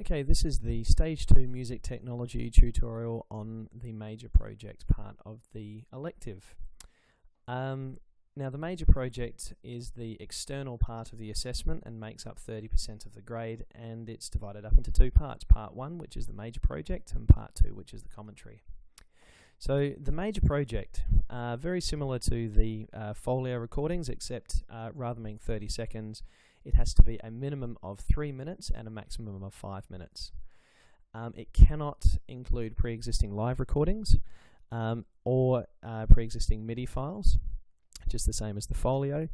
Okay, this is the Stage 2 Music Technology tutorial on the Major Project part of the elective. Now the Major Project is the external part of the assessment and makes up 30% of the grade, and it's divided up into two parts. Part 1, which is the Major Project, and Part 2, which is the commentary. So the Major Project, very similar to the folio recordings, except rather than being 30 seconds, it has to be a minimum of 3 minutes and a maximum of 5 minutes. It cannot include pre-existing live recordings or pre-existing MIDI files, just the same as the folio.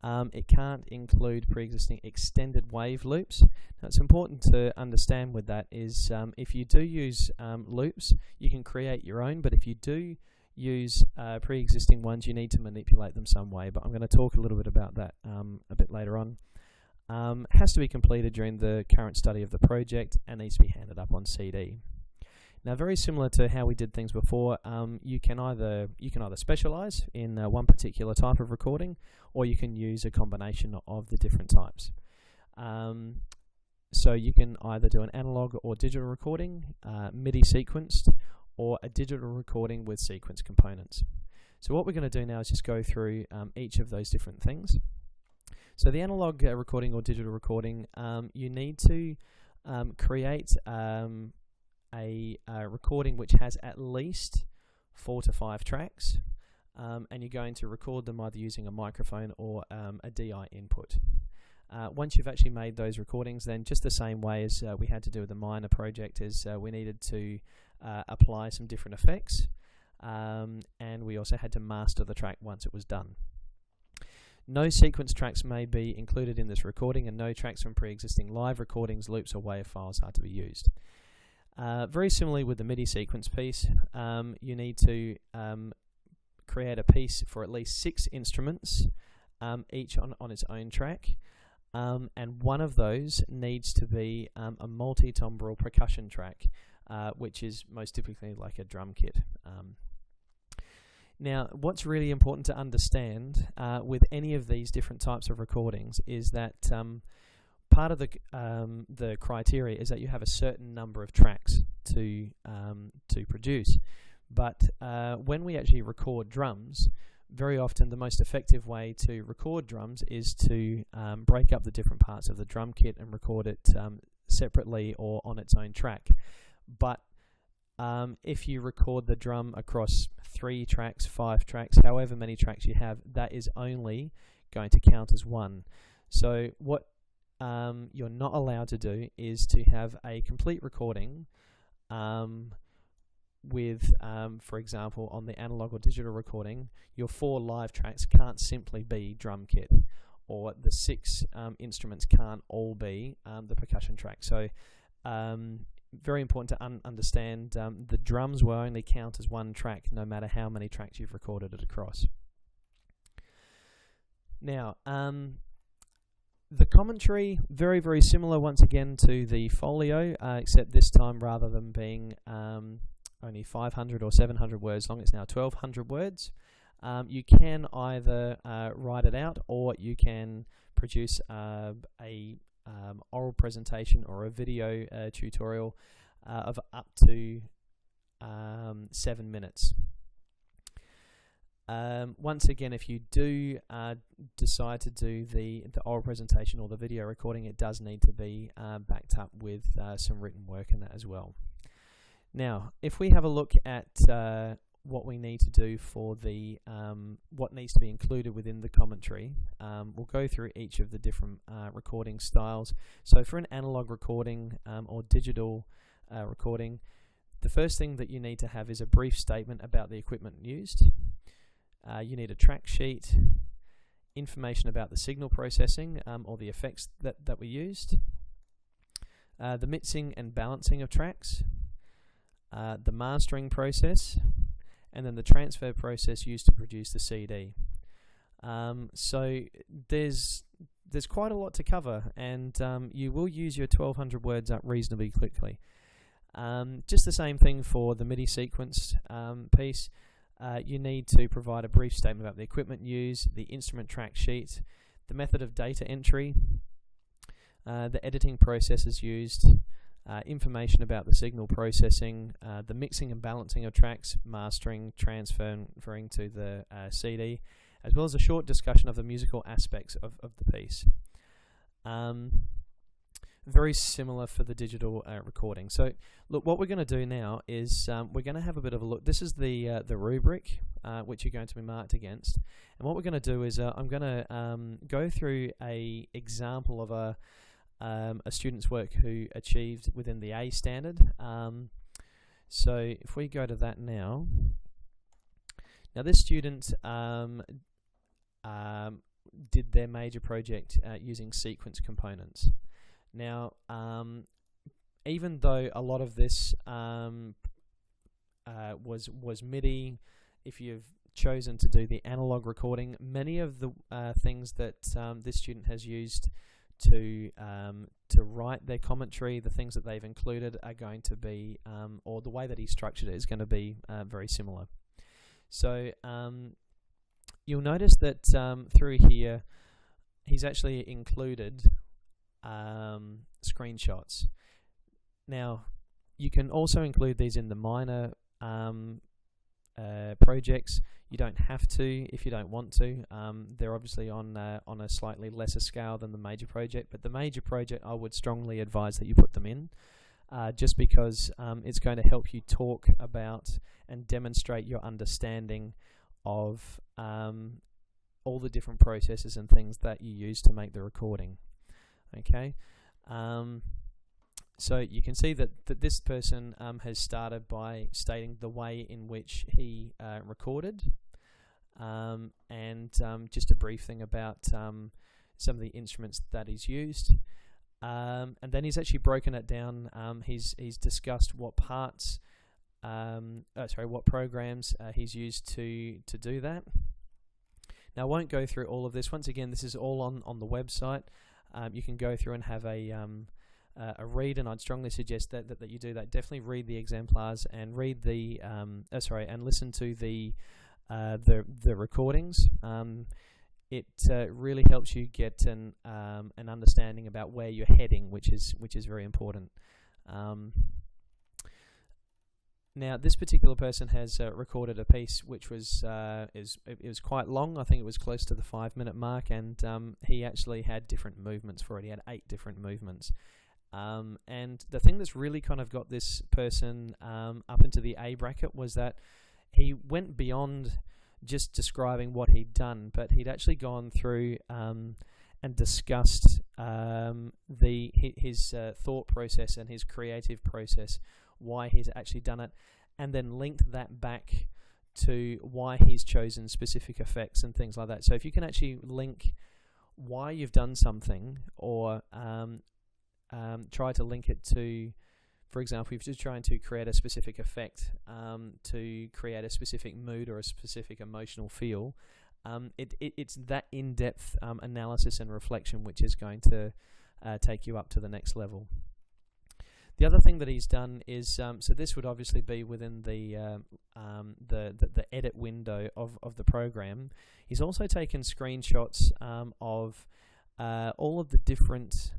It can't include pre-existing extended wave loops. Now it's important to understand with that is if you do use loops, you can create your own, but if you do use pre-existing ones, you need to manipulate them some way, but I'm going to talk a little bit about that a bit later on. Has to be completed during the current study of the project and needs to be handed up on CD. Now, very similar to how we did things before, you can either specialize in one particular type of recording, or you can use a combination of the different types. So you can either do an analog or digital recording, MIDI sequenced, or a digital recording with sequence components. So what we're going to do now is just go through each of those different things. So the analog recording or digital recording, you need to create a recording which has at least 4 to 5 tracks, and you're going to record them either using a microphone or a DI input. Once you've actually made those recordings, then just the same way as we had to do with the minor project is we needed to apply some different effects, and we also had to master the track once it was done. No sequence tracks may be included in this recording, and no tracks from pre-existing live recordings, loops or WAV files are to be used. Very similarly with the MIDI sequence piece, you need to create a piece for at least 6 instruments, each on its own track, and one of those needs to be a multi-timbral percussion track, which is most typically like a drum kit. Now, what's really important to understand with any of these different types of recordings is that part of the criteria is that you have a certain number of tracks to produce. But when we actually record drums, very often the most effective way to record drums is to break up the different parts of the drum kit and record it separately or on its own track. But if you record the drum across 3 tracks, 5 tracks, however many tracks you have, that is only going to count as one. So what you're not allowed to do is to have a complete recording with, for example, on the analog or digital recording, your 4 live tracks can't simply be drum kit, or the 6 instruments can't all be the percussion track. So very important to understand the drums will only count as one track no matter how many tracks you've recorded it across. Now, the commentary, very, very similar once again to the folio, except this time rather than being only 500 or 700 words long, it's now 1200 words. You can either write it out, or you can produce a oral presentation or a video tutorial of up to 7 minutes. Once again, if you do decide to do the oral presentation or the video recording, it does need to be backed up with some written work in that as well. Now, if we have a look at what we need to do for the what needs to be included within the commentary, we'll go through each of the different recording styles. So for an analog recording or digital recording, the first thing that you need to have is a brief statement about the equipment used. You need a track sheet, information about the signal processing or the effects that were used, the mixing and balancing of tracks, the mastering process, and then the transfer process used to produce the CD. So there's quite a lot to cover, and you will use your 1200 words up reasonably quickly. Just the same thing for the MIDI sequence piece. You need to provide a brief statement about the equipment used, the instrument track sheet, the method of data entry, the editing processes used, information about the signal processing, the mixing and balancing of tracks, mastering, transferring to the CD, as well as a short discussion of the musical aspects of the piece. Very similar for the digital recording. So look, what we're going to do now is we're going to have a bit of a look. This is the rubric which you're going to be marked against, and what we're going to do is I'm going to go through a example of a student's work who achieved within the A standard. So if we go to that now this student did their major project using sequence components. Now, even though a lot of this was MIDI, if you've chosen to do the analog recording, many of the things that this student has used to write their commentary, the things that they've included are going to be, or the way that he structured it is going to be very similar. So you'll notice that through here he's actually included screenshots. Now you can also include these in the minor projects. You don't have to if you don't want to. They're obviously on a slightly lesser scale than the major project, but the major project I would strongly advise that you put them in, just because it's going to help you talk about and demonstrate your understanding of all the different processes and things that you use to make the recording. Okay, so you can see that this person has started by stating the way in which he recorded, and just a brief thing about some of the instruments that he's used, and then he's actually broken it down. He's discussed what parts, what programs he's used to do that. Now I won't go through all of this. Once again, this is all on the website. You can go through and have a read, and I'd strongly suggest that you do that. Definitely read the exemplars and read the and listen to the recordings. It really helps you get an understanding about where you're heading, which is very important. Now, this particular person has recorded a piece which was it was quite long. I think it was close to the 5-minute mark, and he actually had different movements for it. He had 8 different movements. And the thing that's really kind of got this person up into the A bracket was that he went beyond just describing what he'd done, but he'd actually gone through and discussed his thought process and his creative process, why he's actually done it, and then linked that back to why he's chosen specific effects and things like that. So if you can actually link why you've done something, or try to link it to, for example, if you're trying to create a specific effect to create a specific mood or a specific emotional feel, it's that in-depth analysis and reflection which is going to take you up to the next level. The other thing that he's done is, so this would obviously be within the edit window of the program. He's also taken screenshots of all of the different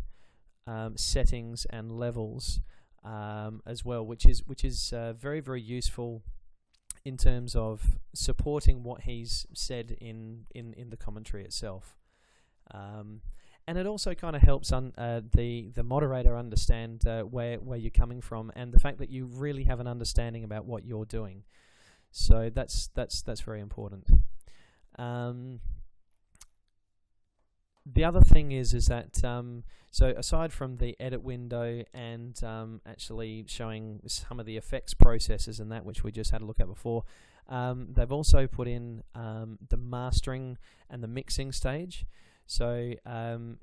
settings and levels as well, which is very, very useful in terms of supporting what he's said in the commentary itself. And it also kind of helps the moderator understand where you're coming from, and the fact that you really have an understanding about what you're doing. So that's very important. The other thing is that so aside from the edit window and actually showing some of the effects processes and that, which we just had a look at before, they've also put in the mastering and the mixing stage. So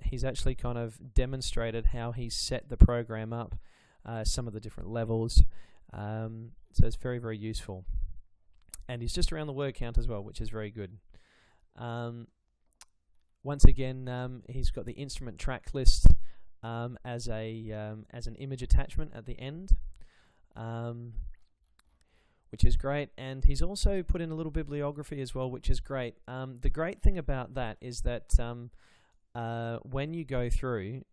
he's actually kind of demonstrated how he set the program up, some of the different levels. So it's very, very useful. And he's just around the word count as well, which is very good. Once again, he's got the instrument track list as an image attachment at the end, which is great. And he's also put in a little bibliography as well, which is great. The great thing about that is that when you go through,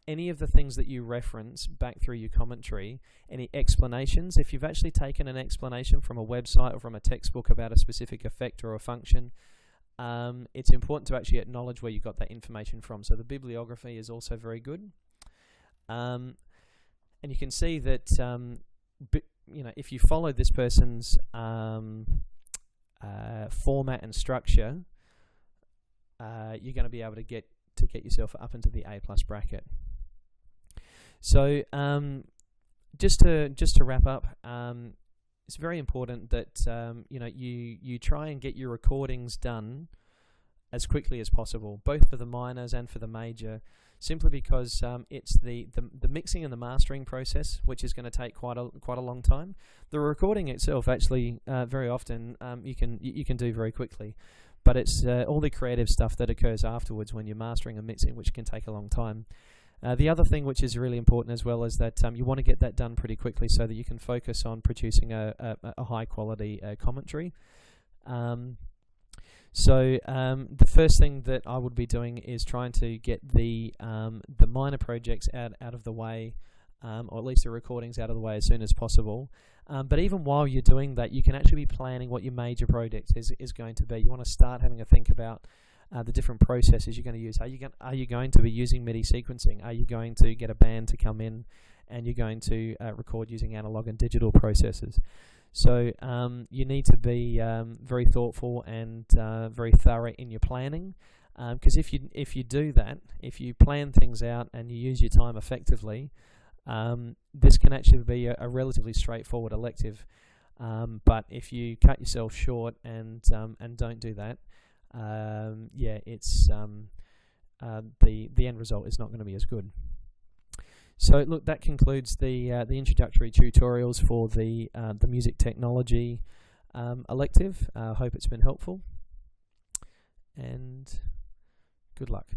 any of the things that you reference back through your commentary, any explanations, if you've actually taken an explanation from a website or from a textbook about a specific effect or a function, it's important to actually acknowledge where you got that information from. So the bibliography is also very good. And you can see that if you follow this person's format and structure, you're going to be able to get yourself up into the A+ bracket. So just to wrap up, it's very important that you try and get your recordings done as quickly as possible, both for the minors and for the major, simply because it's the mixing and the mastering process which is going to take quite a long time. The recording itself actually very often you can do very quickly, but it's all the creative stuff that occurs afterwards when you're mastering and mixing, which can take a long time. The other thing which is really important as well is that you want to get that done pretty quickly so that you can focus on producing a high quality commentary. So the first thing that I would be doing is trying to get the minor projects out of the way, or at least the recordings out of the way as soon as possible. But even while you're doing that, you can actually be planning what your major project is going to be. You want to start having a think about the different processes you're going to use. Are you going to be using MIDI sequencing? Are you going to get a band to come in and you're going to record using analog and digital processes? So you need to be very thoughtful and very thorough in your planning, because if you do that, if you plan things out and you use your time effectively, this can actually be a relatively straightforward elective. But if you cut yourself short and don't do that, it's the end result is not going to be as good. So look, that concludes the introductory tutorials for the music technology elective. I hope it's been helpful, and good luck.